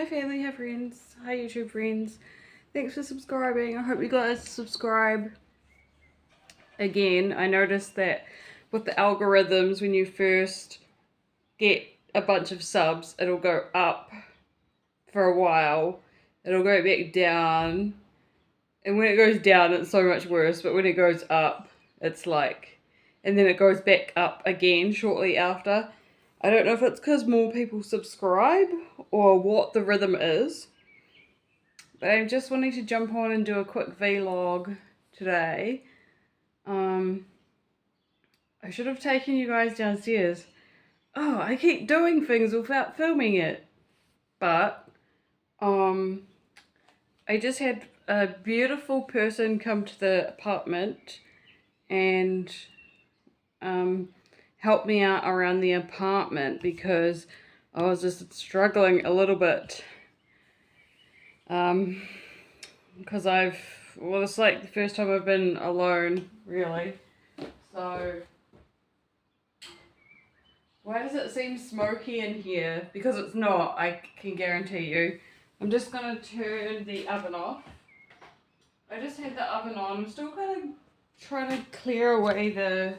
Hi family, hi friends, hi YouTube friends. Thanks for subscribing. I hope you guys subscribe again. I noticed that with the algorithms, when you first get a bunch of subs, it'll go up for a while. It'll go back down. And when it goes down, it's so much worse. But when it goes up, it's like... And then it goes back up again shortly after. I don't know if it's because more people subscribe or what the rhythm is. But I'm just wanting to jump on and do a quick vlog today. I should have taken you guys downstairs. Oh, I keep doing things without filming it. But, I just had a beautiful person come to the apartment and, help me out around the apartment because I was just struggling a little bit. Because well, it's like the first time I've been alone, really. So, why does it seem smoky in here? Because it's not, I can guarantee you. I'm just going to turn the oven off. I just had the oven on. I'm still kind of trying to clear away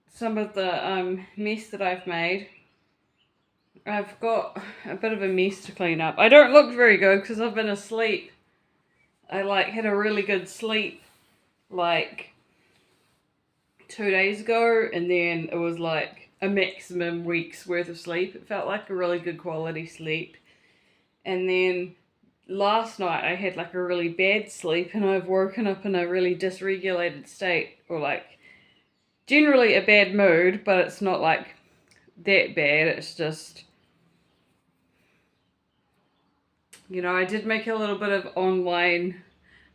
some of the mess that I've made. I've got a bit of a mess to clean up. I don't look very good because I've been asleep. I had a really good sleep 2 days ago, and then it was like a maximum week's worth of sleep. It felt like a really good quality sleep. And then last night I had a really bad sleep, and I've woken up in a really dysregulated state, or generally a bad mood, but it's not that bad. It's just, I did make a little bit of online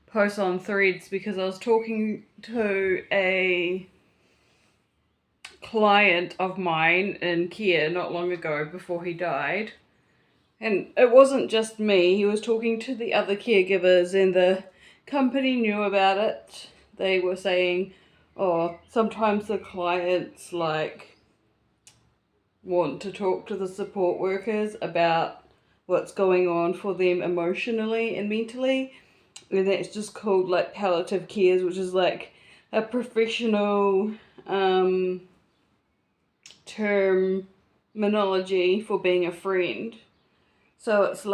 posts on Threads because I was talking to a client of mine in Kia not long ago before he died. And it wasn't just me. He was talking to the other caregivers, and the company knew about it. They were saying, oh, sometimes the clients want to talk to the support workers about what's going on for them emotionally and mentally. And that's just called palliative cares, which is a professional terminology for being a friend. So it's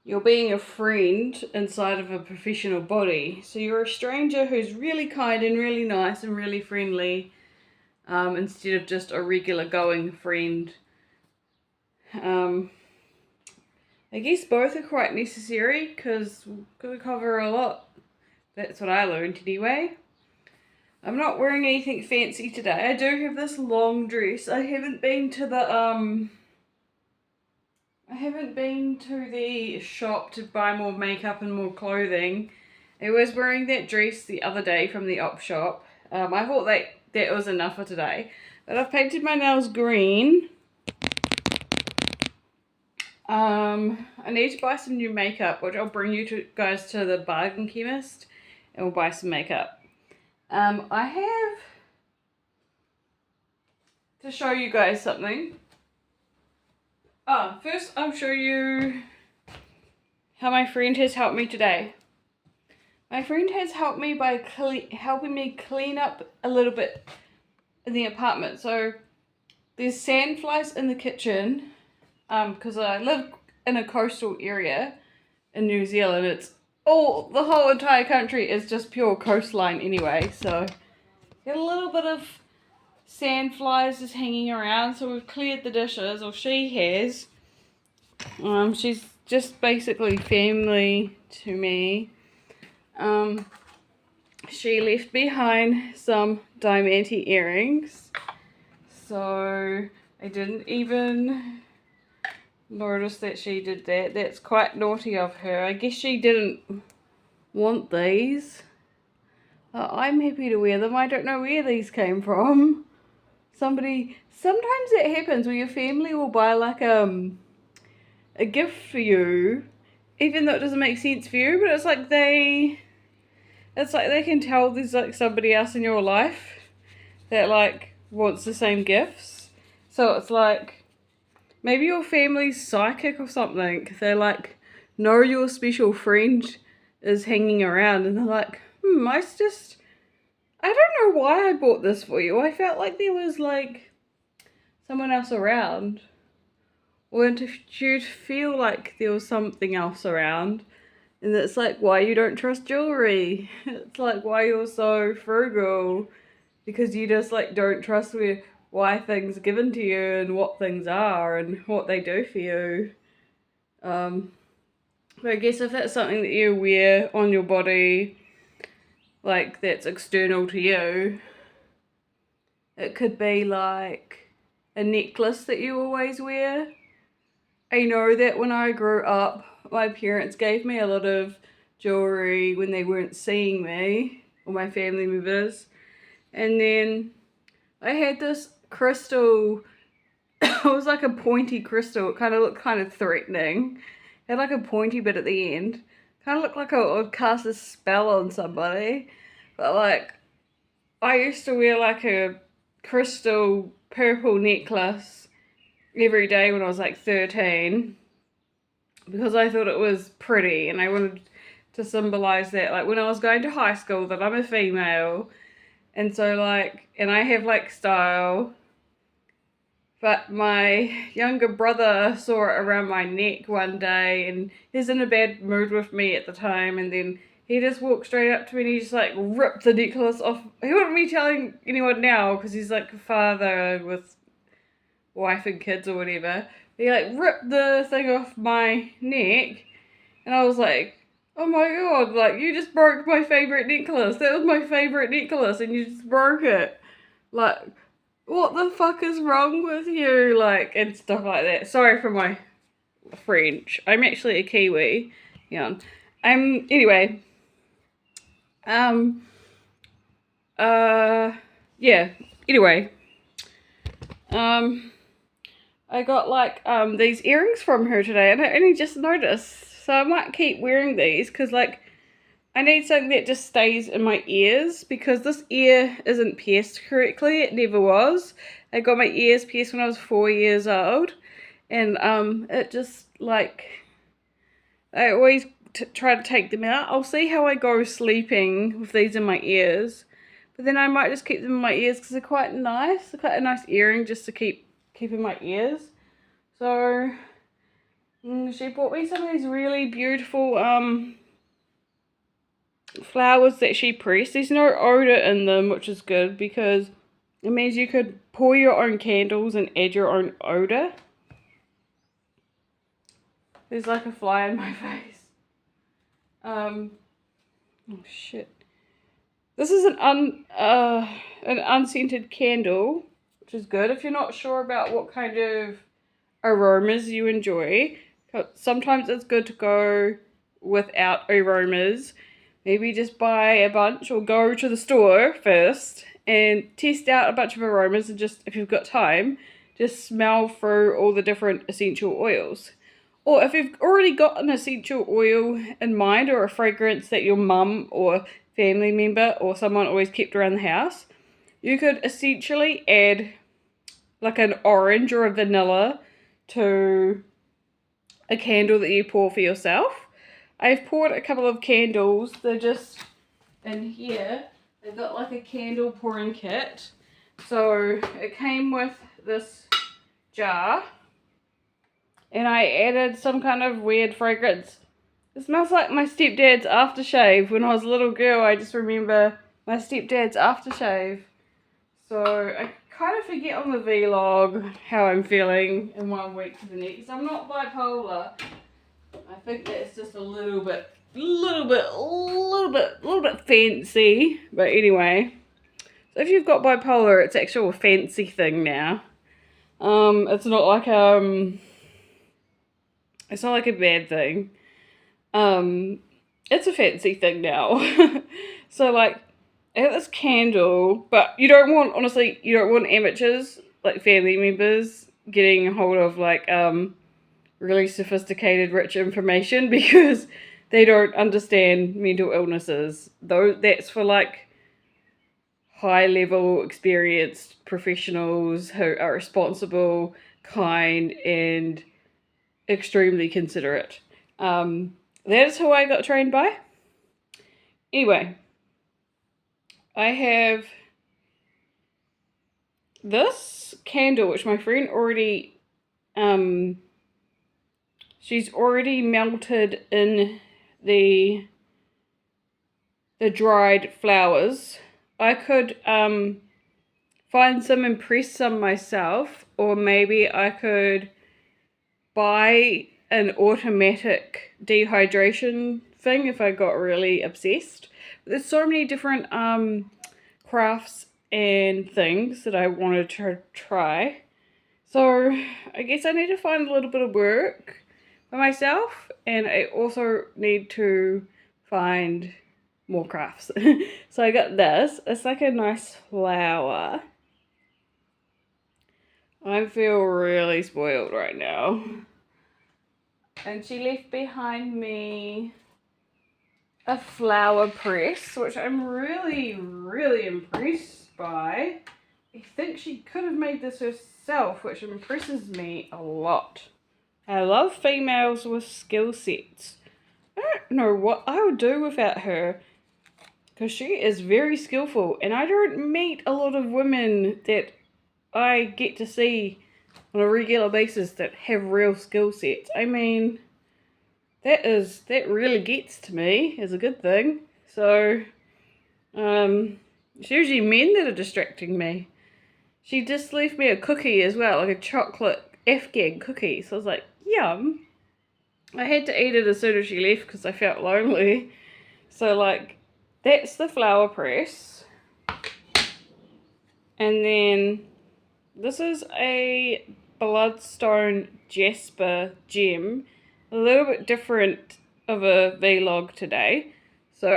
you're being a friend inside of a professional body. So you're a stranger who's really kind and really nice and really friendly, instead of just a regular going friend. I guess both are quite necessary because we're going to cover a lot. That's what I learned anyway. I'm not wearing anything fancy today. I do have this long dress. I haven't been to the shop to buy more makeup and more clothing. I was wearing that dress the other day from the op shop. I thought that was enough for today. But I've painted my nails green. I need to buy some new makeup, which I'll bring you guys to the bargain chemist and we'll buy some makeup. I have to show you guys something. First I'll show you how my friend has helped me today. My friend has helped me by helping me clean up a little bit in the apartment. So there's sandflies in the kitchen, because I live in a coastal area in New Zealand. The whole entire country is just pure coastline anyway, so got a little bit of sandflies just hanging around. So we've cleared the dishes, or she has. She's just basically family to me. She left behind some diamante earrings, so I didn't even notice that she did that. That's quite naughty of her. I guess she didn't want these. I'm happy to wear them. I don't know where these came from. Sometimes it happens where your family will buy a gift for you, even though it doesn't make sense for you, but it's like they can tell there's somebody else in your life that wants the same gifts. So it's maybe your family's psychic or something. They like know your special friend is hanging around and they're like, I don't know why I bought this for you. I felt like there was like someone else around. Or if you'd feel like there was something else around. And it's like why you don't trust jewelry. It's like why you're so frugal. Because you just like don't trust why things are given to you and what things are and what they do for you. But I guess if that's something that you wear on your body, like that's external to you, it could be like a necklace that you always wear. I know that when I grew up, my parents gave me a lot of jewelry when they weren't seeing me or my family members. And then I had this crystal. It was like a pointy crystal. It kind of looked kind of threatening. It had like a pointy bit at the end. Kind of looked like it would cast a spell on somebody. But like, I used to wear like a crystal purple necklace every day when I was like 13. Because I thought it was pretty and I wanted to symbolize that. Like when I was going to high school that I'm a female. And so like, and I have like style. But my younger brother saw it around my neck one day and he's in a bad mood with me at the time, and then he just walked straight up to me and he just like ripped the necklace off. He wouldn't be telling anyone now because he's like a father with wife and kids or whatever. He like ripped the thing off my neck and I was like, oh my god, like you just broke my favourite necklace. That was my favourite necklace and you just broke it. Like, what the fuck is wrong with you? Like, and stuff like that. Sorry for my French. I'm actually a Kiwi. Yeah. Anyway. Yeah. Anyway. I got like, these earrings from her today and I only just noticed. So I might keep wearing these because like, I need something that just stays in my ears because this ear isn't pierced correctly. It never was. I got my ears pierced when I was 4 years old. And it just like, I always try to take them out. I'll see how I go sleeping with these in my ears. But then I might just keep them in my ears because they're quite nice. They're quite a nice earring just to keep in my ears. So she bought me some of these really beautiful flowers that she pressed. There's no odor in them, which is good because it means you could pour your own candles and add your own odor. There's like a fly in my face. Oh shit. This is an unscented candle, which is good if you're not sure about what kind of aromas you enjoy. Sometimes it's good to go without aromas. Maybe just buy a bunch or go to the store first and test out a bunch of aromas and just, if you've got time, just smell through all the different essential oils. Or if you've already got an essential oil in mind or a fragrance that your mum or family member or someone always kept around the house, you could essentially add like an orange or a vanilla to a candle that you pour for yourself. I've poured a couple of candles. They're just in here. They've got like a candle pouring kit. So it came with this jar. And I added some kind of weird fragrance. It smells like my stepdad's aftershave. When I was a little girl, I just remember my stepdad's aftershave. So I kind of forget on the vlog how I'm feeling in 1 week to the next. I'm not bipolar. I think that's just a little bit fancy. But anyway, so if you've got bipolar, it's actually a fancy thing now. It's not like it's not like a bad thing. It's a fancy thing now. So like, I got this candle, but you don't want, honestly, you don't want amateurs, like family members, getting a hold of like really sophisticated rich information because they don't understand mental illnesses. Though that's for like high level experienced professionals who are responsible kind, and extremely considerate. That is who I got trained by. Anyway, I have this candle, which my friend already, she's already melted in the dried flowers. I could find some and press some myself, or maybe I could buy an automatic dehydration thing if I got really obsessed. There's so many different crafts and things that I wanted to try. So I guess I need to find a little bit of work for myself, and I also need to find more crafts. So I got this. It's like a nice flower. I feel really spoiled right now. And she left behind me a flower press, which I'm really, really impressed by. I think she could have made this herself, which impresses me a lot. I love females with skill sets. I don't know what I would do without her, because she is very skillful, and I don't meet a lot of women that I get to see on a regular basis that have real skill sets. I mean, that really gets to me as a good thing. So, it's usually men that are distracting me. She just left me a cookie as well, like a chocolate Afghan cookie. So I was like, yum. I had to eat it as soon as she left because I felt lonely. So, like, that's the flower press. And then this is a bloodstone jasper gem. A little bit different of a vlog today. So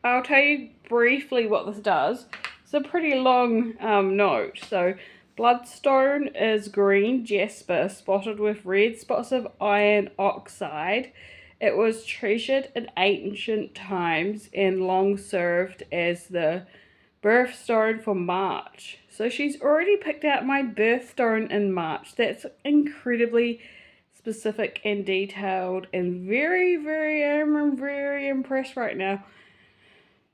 I'll tell you briefly what this does. It's a pretty long note. So bloodstone is green jasper spotted with red spots of iron oxide. It was treasured in ancient times and long served as the birthstone for March. So she's already picked out my birthstone in March. That's incredibly specific and detailed and I'm very impressed right now.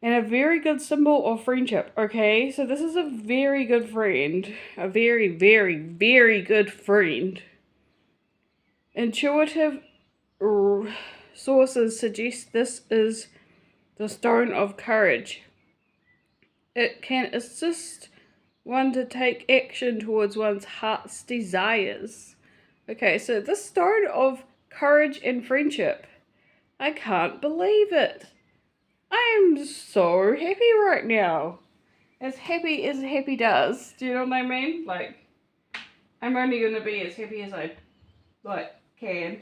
And a very good symbol of friendship, okay? So this is a very good friend. A very, very, very good friend. Intuitive sources suggest this is the stone of courage. It can assist one to take action towards one's heart's desires. Okay, so this stone of courage and friendship. I can't believe it. I am so happy right now. As happy does. Do you know what I mean? Like, I'm only going to be as happy as I, can.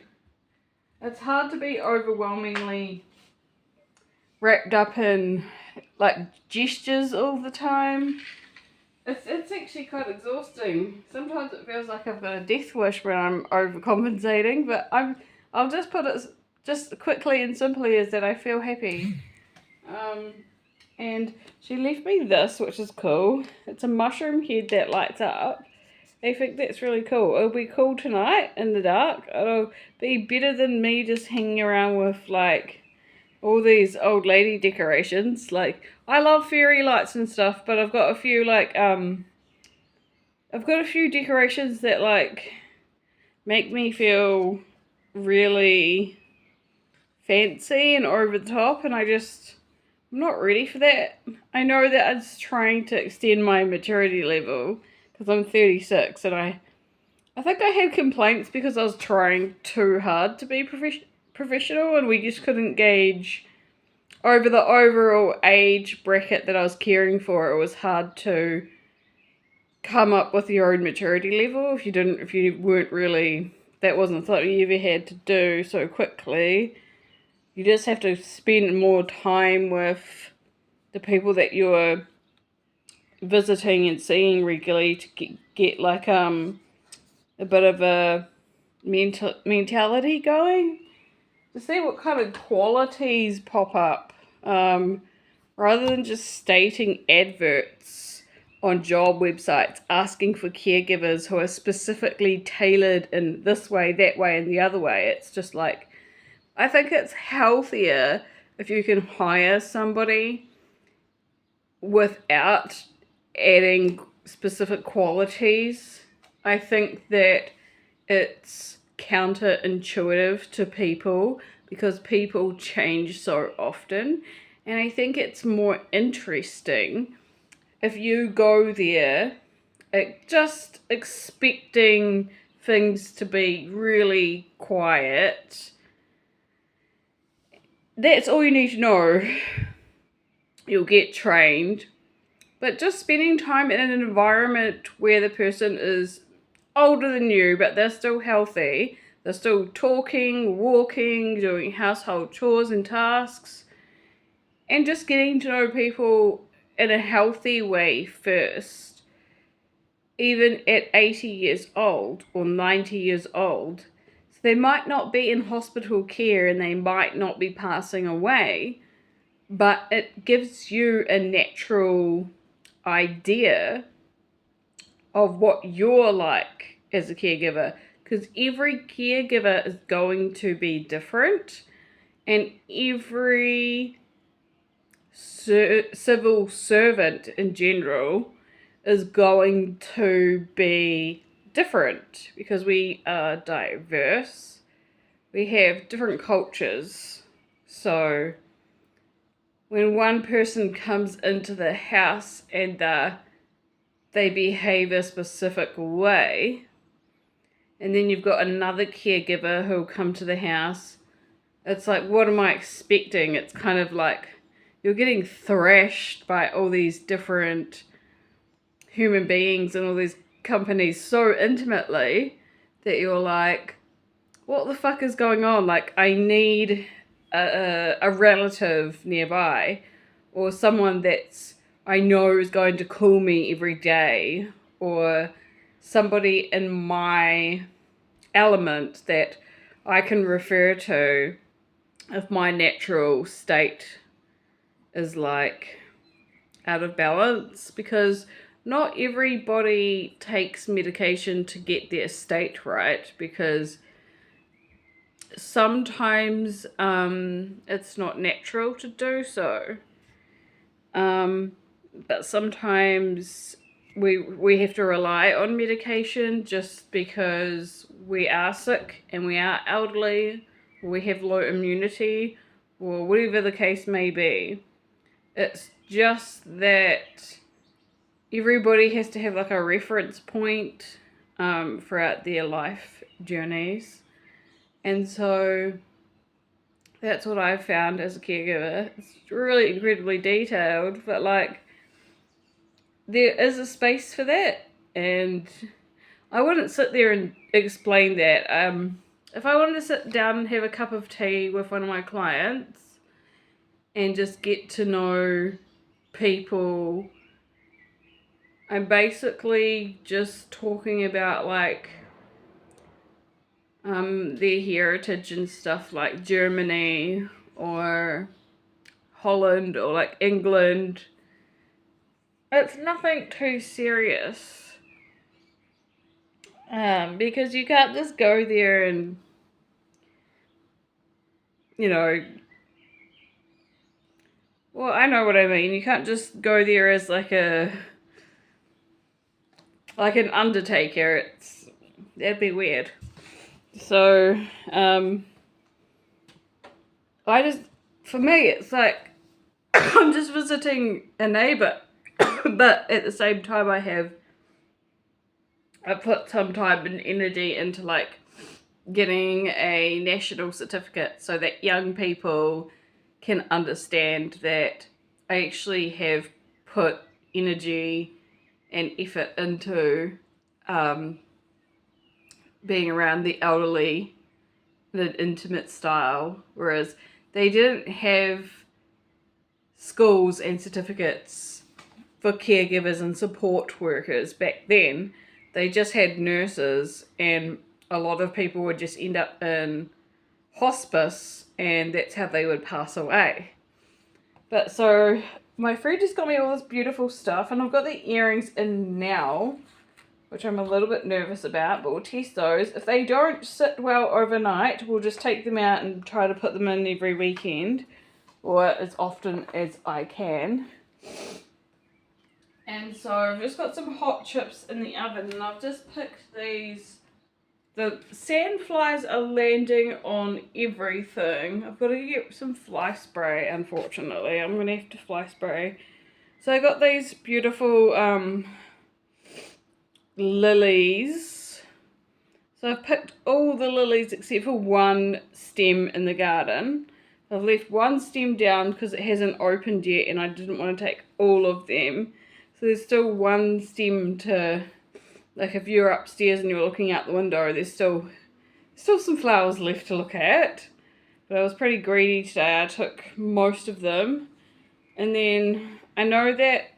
It's hard to be overwhelmingly wrapped up in, gestures all the time. It's actually quite exhausting. Sometimes it feels like I've got a death wish when I'm overcompensating, but I'll just put it just quickly and simply as that I feel happy. And she left me this, which is cool. It's a mushroom head that lights up. I think that's really cool. It'll be cool tonight in the dark. It'll be better than me just hanging around with all these old lady decorations. I love fairy lights and stuff, but I've got a few decorations that make me feel really fancy and over the top, and I'm not ready for that. I know that I'm just trying to extend my maturity level because I'm 36, and I think I had complaints because I was trying too hard to be professional, and we just couldn't gauge over the overall age bracket that I was caring for. It was hard to come up with your own maturity level if you weren't really, that wasn't something you ever had to do so quickly. You just have to spend more time with the people that you're visiting and seeing regularly to get a bit of a mentality going, to see what kind of qualities pop up, rather than just stating adverts on job websites asking for caregivers who are specifically tailored in this way, that way, and the other way. It's just like, I think it's healthier if you can hire somebody without adding specific qualities. I think that it's counterintuitive to people because people change so often, and I think it's more interesting if you go there just expecting things to be really quiet. That's all you need to know. You'll get trained. But just spending time in an environment where the person is older than you, but they're still healthy, they're still talking, walking, doing household chores and tasks, and just getting to know people in a healthy way first, even at 80 years old or 90 years old. So they might not be in hospital care and they might not be passing away, but it gives you a natural idea of what you're like as a caregiver, because every caregiver is going to be different, and every civil servant in general is going to be different because we are diverse. We have different cultures. So when one person comes into the house and they behave a specific way, and then you've got another caregiver who'll come to the house, it's like, what am I expecting? It's kind of like you're getting thrashed by all these different human beings and all these companies so intimately that you're like, what the fuck is going on? Like, I need a relative nearby, or someone that's I know is going to call me every day, or somebody in my element that I can refer to if my natural state is like out of balance, because not everybody takes medication to get their state right, because sometimes it's not natural to do so. But sometimes we have to rely on medication just because we are sick and we are elderly, or we have low immunity, or whatever the case may be. It's just that everybody has to have like a reference point throughout their life journeys. And so that's what I've found as a caregiver. It's really incredibly detailed, but like there is a space for that, and I wouldn't sit there and explain that. If I wanted to sit down and have a cup of tea with one of my clients and just get to know people, I'm basically just talking about like their heritage and stuff, like Germany or Holland or like England. It's nothing too serious, because you can't just go there and, you know, well, I know what I mean. You can't just go there as like an undertaker. That'd be weird. So, for me, it's like I'm just visiting a neighbor, but at the same time, I put some time and energy into like getting a national certificate so that young people can understand that I actually have put energy and effort into being around the elderly in an intimate style, whereas they didn't have schools and certificates for caregivers and support workers back then. They just had nurses, and a lot of people would just end up in hospice, and that's how they would pass away. But so my friend just got me all this beautiful stuff, and I've got the earrings in now, which I'm a little bit nervous about, but we'll test those. If they don't sit well overnight, we'll just take them out and try to put them in every weekend, or as often as I can. And so I've just got some hot chips in the oven, and I've just picked these. The sand flies are landing on everything. I've got to get some fly spray, unfortunately. I'm going to have to fly spray. So I got these beautiful lilies. So I've picked all the lilies except for one stem in the garden. I've left one stem down because it hasn't opened yet, and I didn't want to take all of them. So there's still one stem to, like, if you're upstairs and you're looking out the window, there's still some flowers left to look at. But I was pretty greedy today. I took most of them. And then I know that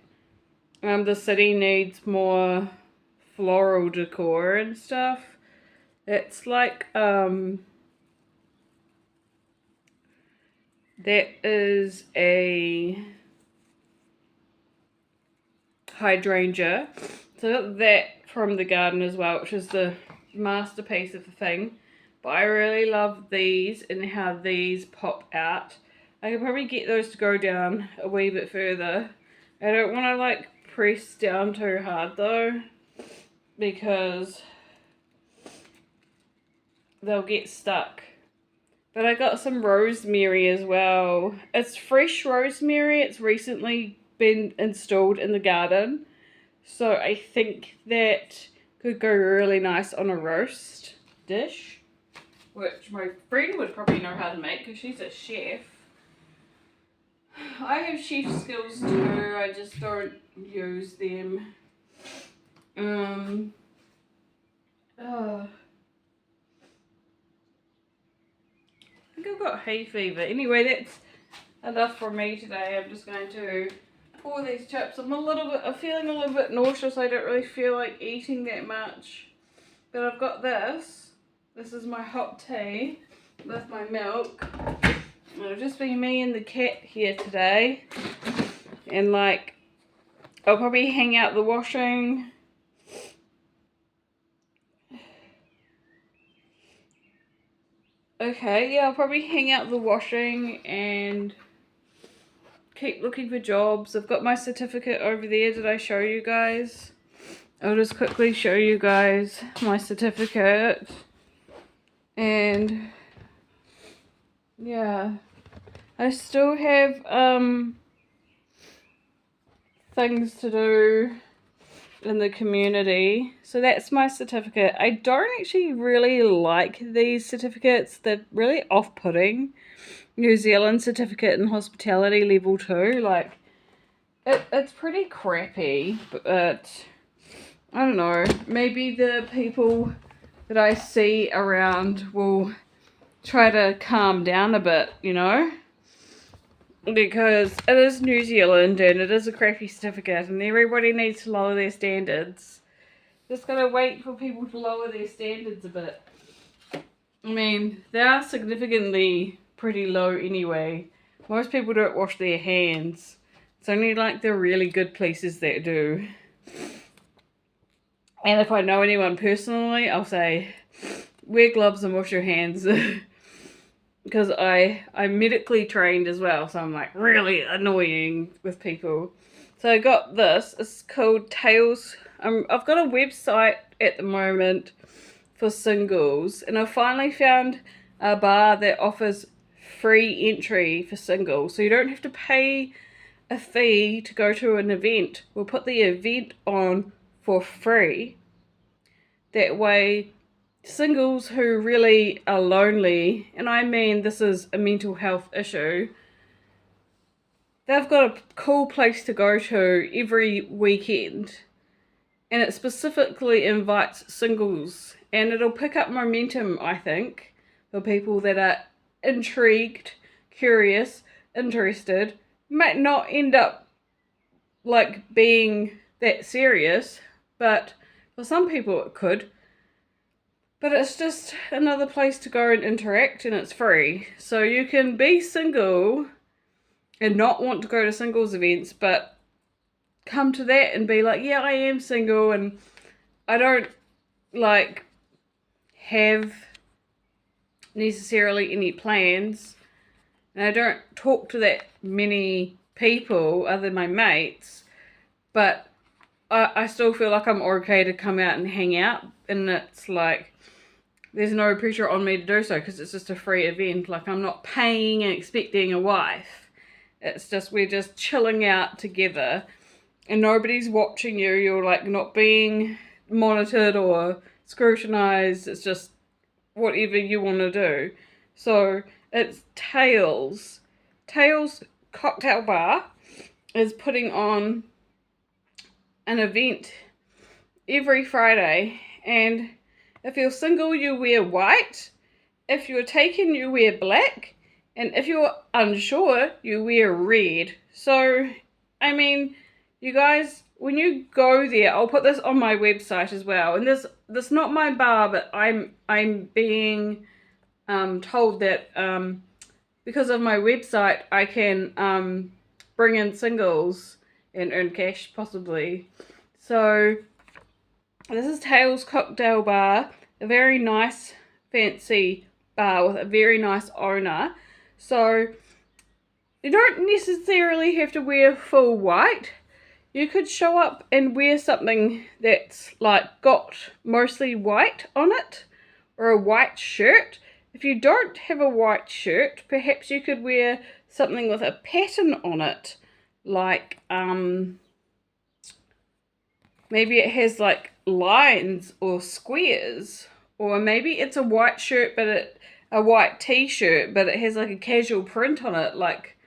the city needs more floral decor and stuff. It's like that is a hydrangea. So I got that from the garden as well, which is the masterpiece of the thing. But I really love these and how these pop out. I could probably get those to go down a wee bit further. I don't want to like press down too hard though, because they'll get stuck. But I got some rosemary as well. It's fresh rosemary. It's recently been installed in the garden. So I think that could go really nice on a roast dish, which my friend would probably know how to make because she's a chef. I have chef skills too, I just don't use them. I think I've got hay fever. Anyway, that's enough for me today. I'm just going to pour these chips. I'm feeling a little bit nauseous. I don't really feel like eating that much. But I've got this. This is my hot tea with my milk. It'll just be me and the cat here today. And like, I'll probably hang out the washing. Okay, yeah, I'll probably hang out the washing and keep looking for jobs. I've got my certificate over there. Did I show you guys? I'll just quickly show you guys my certificate. And yeah, I still have things to do in the community. So that's my certificate. I don't actually really like these certificates. They're really off-putting. New Zealand certificate in hospitality level 2, like it's pretty crappy, but I don't know, maybe the people that I see around will try to calm down a bit, you know, because it is New Zealand and it is a crappy certificate and everybody needs to lower their standards. Just gotta wait for people to lower their standards a bit. I mean, they are significantly pretty low anyway. Most people don't wash their hands. It's only like the really good places that do. And if I know anyone personally, I'll say, wear gloves and wash your hands. Because I'm medically trained as well, so I'm like really annoying with people. So I got this. It's called Tales. I've got a website at the moment for singles, and I finally found a bar that offers free entry for singles, so you don't have to pay a fee to go to an event. We'll put the event on for free. That way singles who really are lonely, and I mean this is a mental health issue, they've got a cool place to go to every weekend, and it specifically invites singles, and it'll pick up momentum, I think, for people that are intrigued, curious, interested. Might not end up like being that serious, but for some people it could. But it's just another place to go and interact, and it's free. So you can be single and not want to go to singles events, but come to that and be like, yeah, I am single and I don't like have necessarily any plans, and I don't talk to that many people other than my mates, but I still feel like I'm okay to come out and hang out, and it's like there's no pressure on me to do so because it's just a free event. Like, I'm not paying and expecting a wife. It's just, we're just chilling out together and nobody's watching you. You're like not being monitored or scrutinized. It's just whatever you want to do. So it's Tails. Tails Cocktail Bar is putting on an event every Friday, and if you're single you wear white, if you're taken you wear black, and if you're unsure you wear red. So I mean, you guys, when you go there, I'll put this on my website as well, and this not my bar, but I'm being told that because of my website I can bring in singles and earn cash possibly. So this is Tails Cocktail Bar, a very nice fancy bar with a very nice owner. So you don't necessarily have to wear full white. You could show up and wear something that's like got mostly white on it, or a white shirt. If you don't have a white shirt, perhaps you could wear something with a pattern on it, like maybe it has like lines or squares, or maybe it's a white shirt but a white t-shirt but it has like a casual print on it, like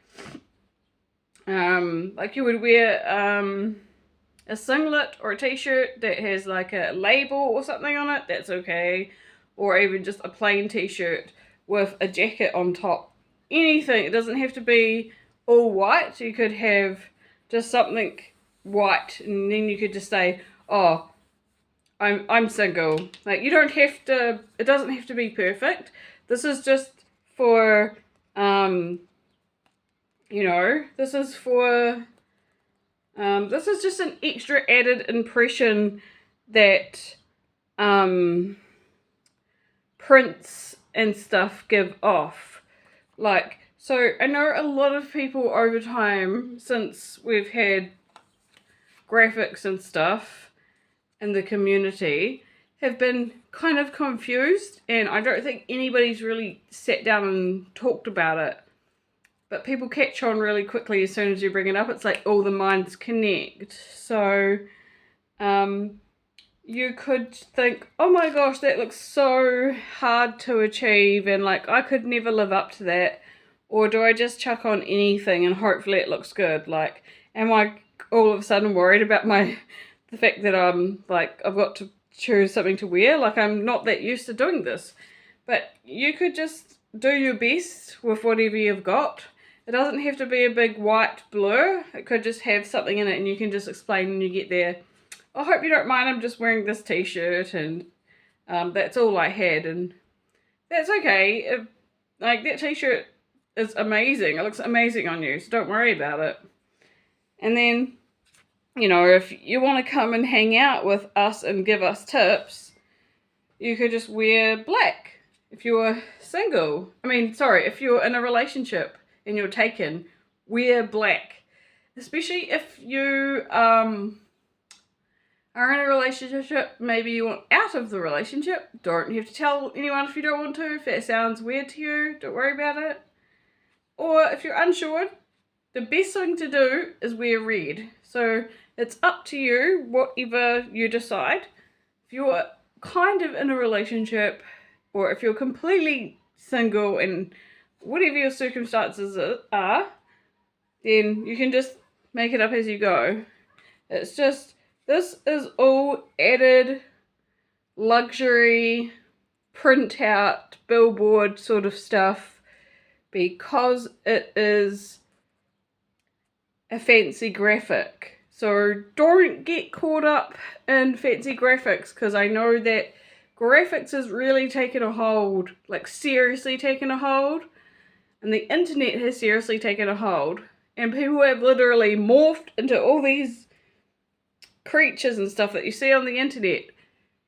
you would wear a singlet or a t-shirt that has like a label or something on it. That's okay. Or even just a plain t-shirt with a jacket on top. Anything. It doesn't have to be all white. You could have just something white, and then you could just say, oh, I'm single. Like, you don't have to, it doesn't have to be perfect. This is just for you know, this is for this is just an extra added impression that prints and stuff give off. Like, so I know a lot of people over time, since we've had graphics and stuff in the community, have been kind of confused, and I don't think anybody's really sat down and talked about it. But people catch on really quickly as soon as you bring it up. It's like all the minds connect. So you could think, oh my gosh, that looks so hard to achieve, and like I could never live up to that. Or do I just chuck on anything and hopefully it looks good? Like, am I all of a sudden worried about the fact that like I've got to choose something to wear? Like, I'm not that used to doing this. But you could just do your best with whatever you've got. It doesn't have to be a big white blur. It could just have something in it, and you can just explain when you get there, I hope you don't mind, I'm just wearing this t-shirt, and that's all I had, and that's okay. Like, that t-shirt is amazing. It looks amazing on you, so don't worry about it. And then, you know, if you want to come and hang out with us and give us tips, you could just wear black. If you're single, if you're in a relationship and you're taken, wear black. Especially if you are in a relationship, maybe you want out of the relationship. Don't have to tell anyone if you don't want to. If that sounds weird to you, don't worry about it. Or if you're unsure, the best thing to do is wear red. So it's up to you, whatever you decide. If you're kind of in a relationship, or if you're completely single and whatever your circumstances are, then you can just make it up as you go. It's just, this is all added luxury, print out, billboard sort of stuff, because it is a fancy graphic. So don't get caught up in fancy graphics, because I know that graphics has really taken a hold, like seriously taken a hold. And the internet has seriously taken a hold. and people have literally morphed into all these creatures and stuff that you see on the internet.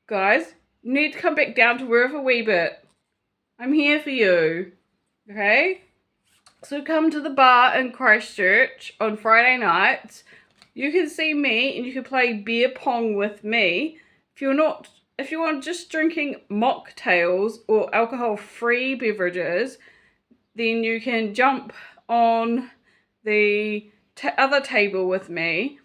Guys, you need to come back down to earth a wee bit. I'm here for you. Okay? So come to the bar in Christchurch on Friday nights. You can see me and you can play beer pong with me. If you want just drinking mocktails or alcohol-free beverages, then you can jump on the other table with me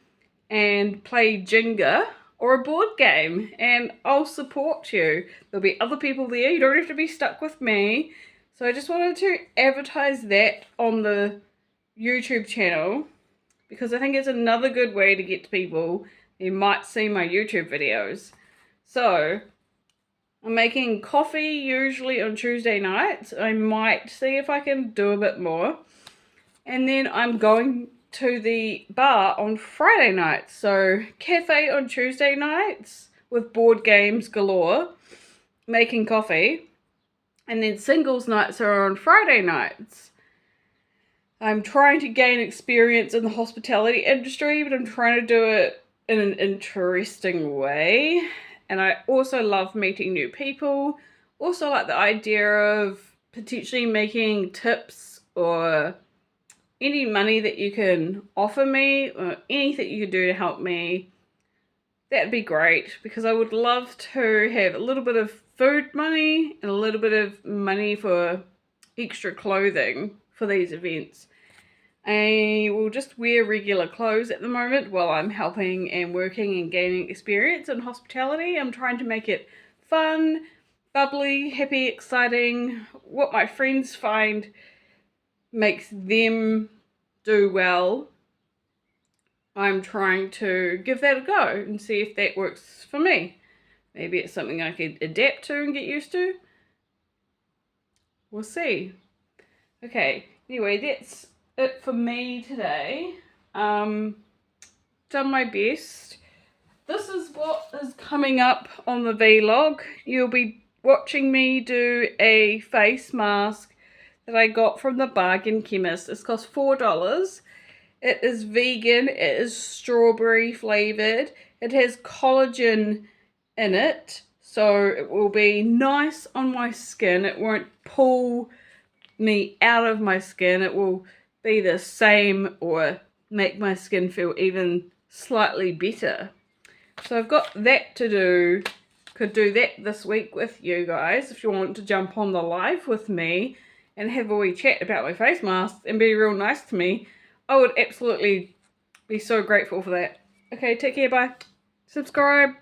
and play Jenga or a board game, and I'll support you. There'll be other people there. You don't have to be stuck with me. So I just wanted to advertise that on the YouTube channel because I think it's another good way to get to people who might see my YouTube videos. So I'm making coffee usually on Tuesday nights. I might see if I can do a bit more. And then I'm going to the bar on Friday nights. So cafe on Tuesday nights with board games galore, making coffee. And then singles nights are on Friday nights. I'm trying to gain experience in the hospitality industry, but I'm trying to do it in an interesting way. And I also love meeting new people. Also like the idea of potentially making tips or any money that you can offer me or anything you can do to help me. That'd be great because I would love to have a little bit of food money and a little bit of money for extra clothing for these events. I will just wear regular clothes at the moment while I'm helping and working and gaining experience in hospitality. I'm trying to make it fun, bubbly, happy, exciting, what my friends find makes them do well. I'm trying to give that a go and see if that works for me. Maybe it's something I could adapt to and get used to. We'll see. Okay, anyway, that's it for me today. Done my best. This is what is coming up on the vlog. You'll be watching me do a face mask that I got from the Bargain Chemist. It's cost $4. It is vegan. It is strawberry flavored. It has collagen in it, so it will be nice on my skin. It won't pull me out of my skin. It will be the same or make my skin feel even slightly better. So I've got that to do. Could do that this week with you guys if you want to jump on the live with me and have a wee chat about my face mask and be real nice to me. I would absolutely be so grateful for that. Okay, take care, bye. Subscribe.